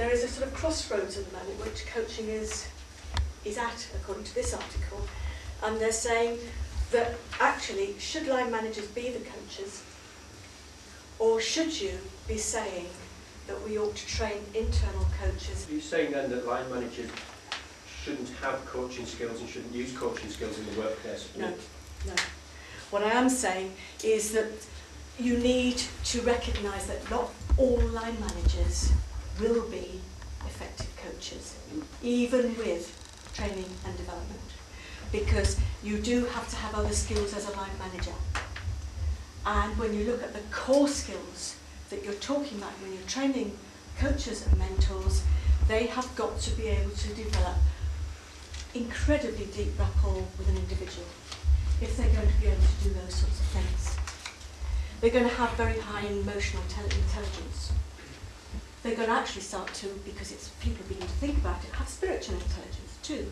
there is a sort of crossroads at the moment which coaching is at, according to this article, and they're saying that actually, should line managers be the coaches, or should you be saying that we ought to train internal coaches? Are you saying then that line managers shouldn't have coaching skills and shouldn't use coaching skills in the workplace? No, no. What I am saying is that you need to recognise that not all line managers will be effective coaches, even with training and development, because you do have to have other skills as a line manager. And when you look at the core skills that you're talking about when you're training coaches and mentors, they have got to be able to develop incredibly deep rapport with an individual if they're going to be able to do those sorts of things. They're going to have very high emotional intelligence. They're going to actually start to, because it's people beginning to think about it, have spiritual intelligence too,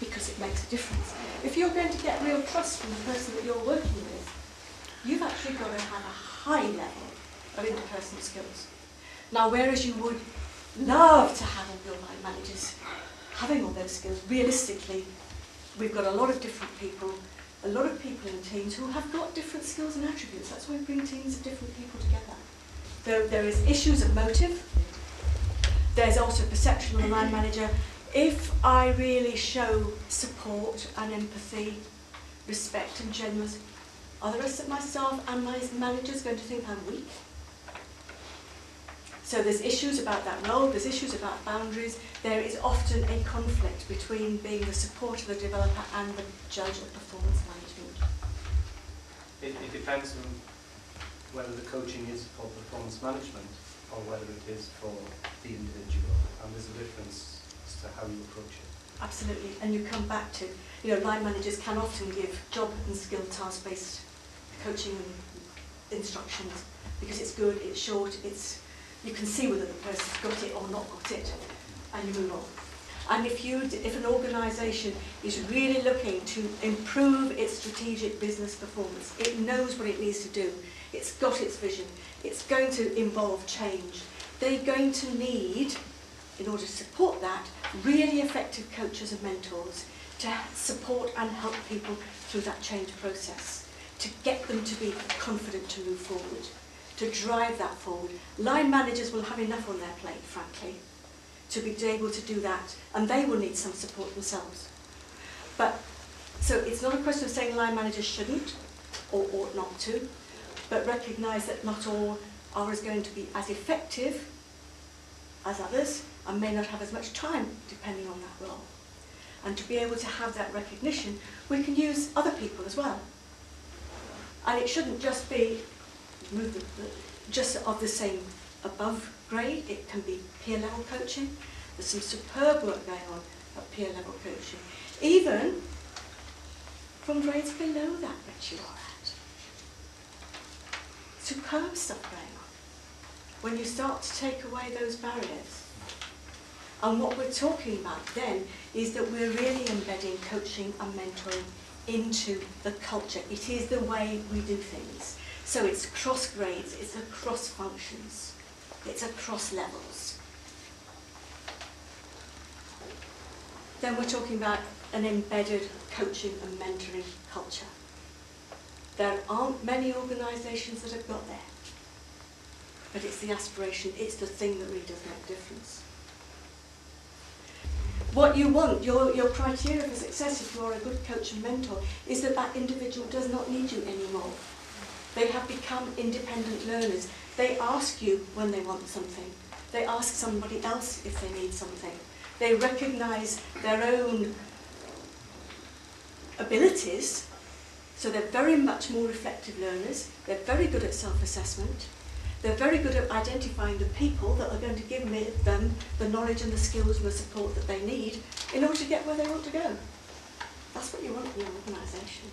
because it makes a difference. If you're going to get real trust from the person that you're working with, you've actually got to have a high level of interpersonal skills. Now, whereas you would love to have all your line managers having all those skills, realistically, we've got a lot of different people, a lot of people in teams who have got different skills and attributes. That's why we bring teams of different people together. There is issues of motive. There's also perception of the line manager. If I really show support and empathy, respect and generous, are the rest of my staff and my managers going to think I'm weak? So there's issues about that role, there's issues about boundaries. There is often a conflict between being the support of the developer and the judge of performance management. It depends on whether the coaching is for performance management or whether it is for the individual, and there's a difference as to how you approach it. Absolutely, and you come back to, line managers can often give job and skill task-based coaching and instructions because it's good, it's short, you can see whether the person's got it or not got it, and you move on. And if an organisation is really looking to improve its strategic business performance, it knows what it needs to do, it's got its vision, it's going to involve change, they're going to need, in order to support that, really effective coaches and mentors to support and help people through that change process, to get them to be confident to move forward, to drive that forward. Line managers will have enough on their plate, frankly, to be able to do that, and they will need some support themselves. So it's not a question of saying line managers shouldn't or ought not to, but recognise that not all are going to be as effective as others and may not have as much time depending on that role. And to be able to have that recognition, we can use other people as well. And it shouldn't just be just of the same above grade, it can be peer level coaching. There's some superb work going on at peer level coaching, even from grades below that which you are at. Superb stuff going on when you start to take away those barriers. And what we're talking about then is that we're really embedding coaching and mentoring into the culture. It is the way we do things. So it's cross grades, it's across functions, it's across levels. Then we're talking about an embedded coaching and mentoring culture. There aren't many organisations that have got there, but it's the aspiration, it's the thing that really does make a difference. What you want, your criteria for success if you're a good coach and mentor, is that that individual does not need you anymore. They have become independent learners. They ask you when they want something. They ask somebody else if they need something. They recognise their own abilities, so they're very much more reflective learners. They're very good at self-assessment. They're very good at identifying the people that are going to give them the knowledge and the skills and the support that they need in order to get where they want to go. That's what you want in your organisation.